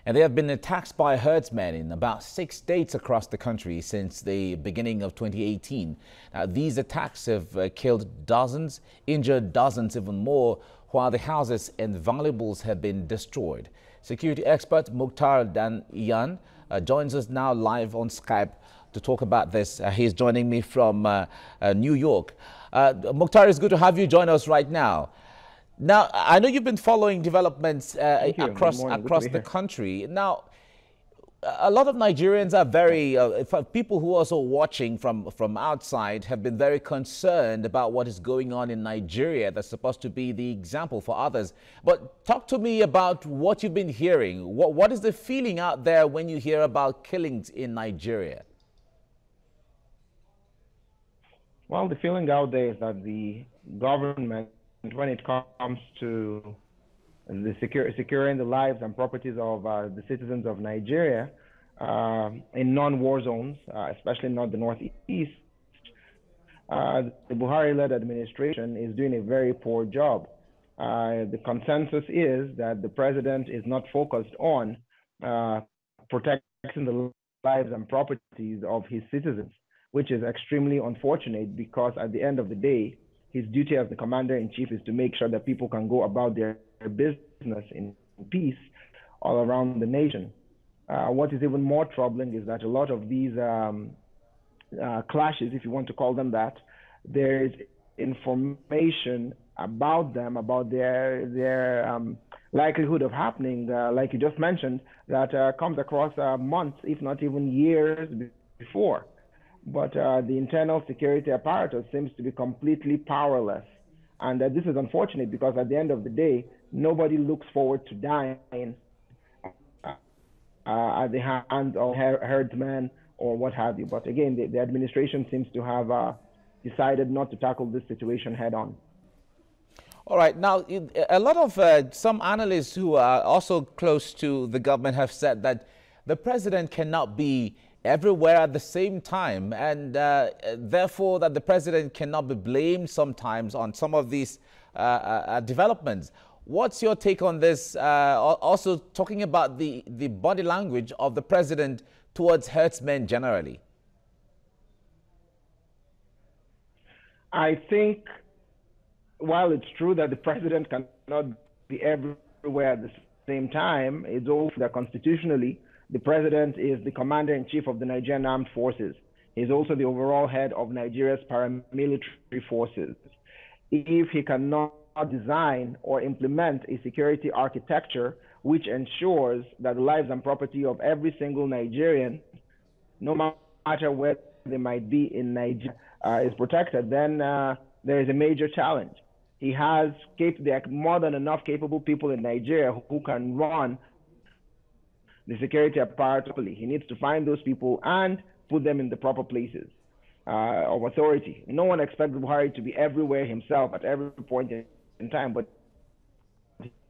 And there have been attacks by herdsmen in about 6 states across the country since the beginning of 2018. Now, these attacks have killed dozens, injured dozens even more, while the houses and valuables have been destroyed. Security expert Mukhtar Dan Iyan joins us now live on Skype to talk about this. He's joining me from New York. Mukhtar, it's good to have you join us right now. Now, I know you've been following developments across the country. Now, a lot of Nigerians are very, people who are also watching from outside have been very concerned about what is going on in Nigeria. That's supposed to be the example for others. But talk to me about what you've been hearing. What is the feeling out there when you hear about killings in Nigeria? Well, the feeling out there is that the government, when it comes to the securing the lives and properties of the citizens of Nigeria in non-war zones, especially not the Northeast, the Buhari-led administration is doing a very poor job. The consensus is that the president is not focused on protecting the lives and properties of his citizens, which is extremely unfortunate because at the end of the day, his duty as the commander-in-chief is to make sure that people can go about their business in peace all around the nation. What is even more troubling is that a lot of these clashes, if you want to call them that, there is information about them, about their likelihood of happening, like you just mentioned, that comes across months, if not even years before. But the internal security apparatus seems to be completely powerless. And this is unfortunate because at the end of the day, nobody looks forward to dying at the hands of herdsmen or what have you. But again, the administration seems to have decided not to tackle this situation head on. All right. Now, a lot of some analysts who are also close to the government have said that the president cannot be everywhere at the same time, and therefore that the president cannot be blamed sometimes on some of these developments. What's your take on this? Also talking about the body language of the president towards herdsmen generally. I think while it's true that the president cannot be everywhere at the same time, it's also that constitutionally the president is the commander-in-chief of the Nigerian Armed Forces. He's also the overall head of Nigeria's paramilitary forces. If he cannot design or implement a security architecture which ensures that the lives and property of every single Nigerian, no matter where they might be in Nigeria, is protected, then there is a major challenge. He has more than enough capable people in Nigeria who can run the security apparatus. He needs to find those people and put them in the proper places of authority. No one expects Buhari to be everywhere himself at every point in time, but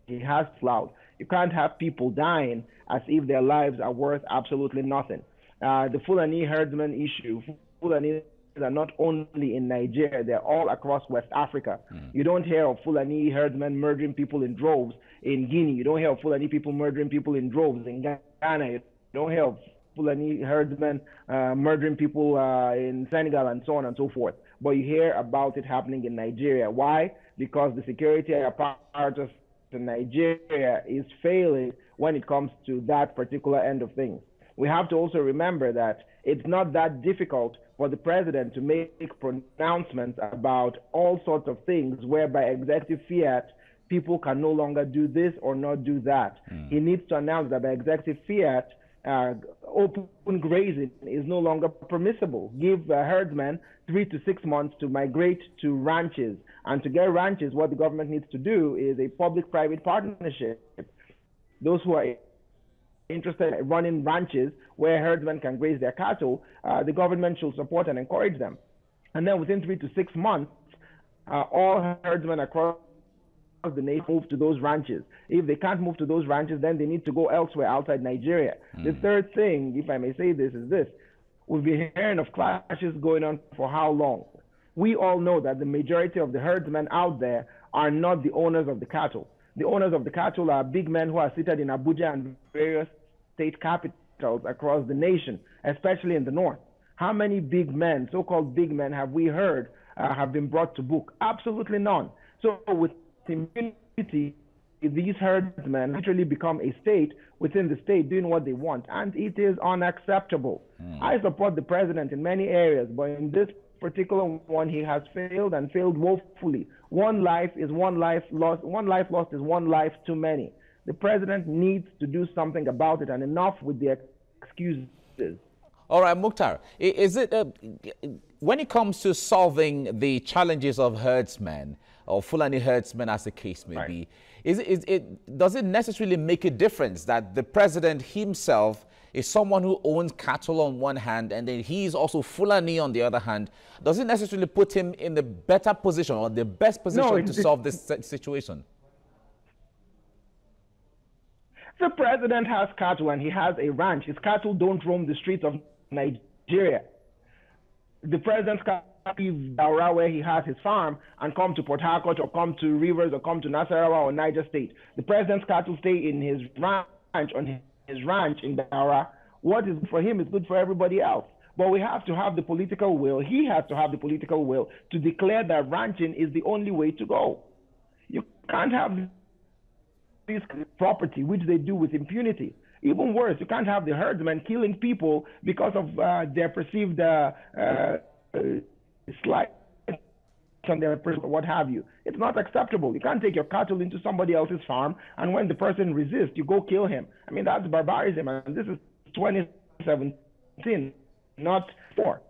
he has clout. You can't have people dying as if their lives are worth absolutely nothing. The Fulani herdsmen issue, Fulani are not only in Nigeria, they're all across West Africa. You don't hear of Fulani herdsmen murdering people in droves in Guinea. You don't hear of Fulani people murdering people in droves in Ghana. You don't hear of Fulani herdsmen murdering people in Senegal and so on and so forth. But you hear about it happening in Nigeria. Why? Because the security apparatus in Nigeria is failing when it comes to that particular end of things. We have to also remember that it's not that difficult for the president to make pronouncements about all sorts of things whereby executive fiat people can no longer do this or not do that. He needs to announce that by executive fiat, open grazing is no longer permissible. Give herdsmen 3 to 6 months to migrate to ranches. And to get ranches, what the government needs to do is a public-private partnership. Those who are interested in running ranches where herdsmen can graze their cattle, the government should support and encourage them. And then within 3 to 6 months, all herdsmen across the nation move to those ranches. If they can't move to those ranches, then they need to go elsewhere outside Nigeria. The third thing, if I may say this, is this. We've been hearing of clashes going on for how long? We all know that the majority of the herdsmen out there are not the owners of the cattle. The owners of the cattle are big men who are seated in Abuja and various state capitals across the nation, especially in the north. How many big men, so-called big men, have we heard have been brought to book? Absolutely none. So with impunity, these herdsmen literally become a state within the state doing what they want, and it is unacceptable. I support the president in many areas, but in this particular one, he has failed and failed woefully. One life is one life lost. One life lost is one life too many. The president needs to do something about it, and enough with the excuses. All right, Mukhtar, is it when it comes to solving the challenges of herdsmen or Fulani herdsmen, as the case may be, does it necessarily make a difference that the president himself is someone who owns cattle on one hand and then he's also Fulani on the other hand? Does it necessarily put him in the better position or the best position to solve this situation? The president has cattle and he has a ranch. His cattle don't roam the streets of Nigeria. The president's cattle leave Daura, where he has his farm, and come to Port Harcourt or come to Rivers or come to Nasarawa or Niger State. The president's cattle stay in his ranch, on his ranch in Daura. What is good for him is good for everybody else. But we have to have the political will. He has to have the political will to declare that ranching is the only way to go. You can't have this property, which they do with impunity. Even worse, you can't have the herdsmen killing people because of their perceived slight on their what have you. It's not acceptable. You can't take your cattle into somebody else's farm, and when the person resists, you go kill him. I mean, that's barbarism, and this is 2017, not 4.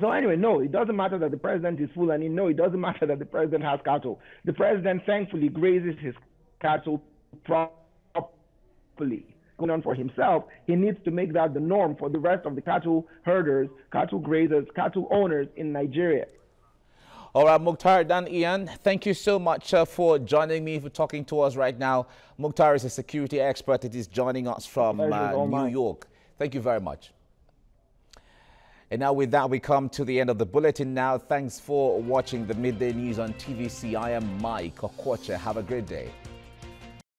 So anyway, no, it doesn't matter that the president is Fulani. No, it doesn't matter that the president has cattle. The president thankfully grazes his cattle properly. Going on for himself, he needs to make that the norm for the rest of the cattle herders, cattle grazers, cattle owners in Nigeria. All right, Mukhtar Dan Iyan, thank you so much for joining me, for talking to us right now. Mukhtar is a security expert. It is joining us from New York. Thank you very much. And now with that, we come to the end of the bulletin now. Thanks for watching the Midday News on TVC. I am Mike Okoche. Have a great day.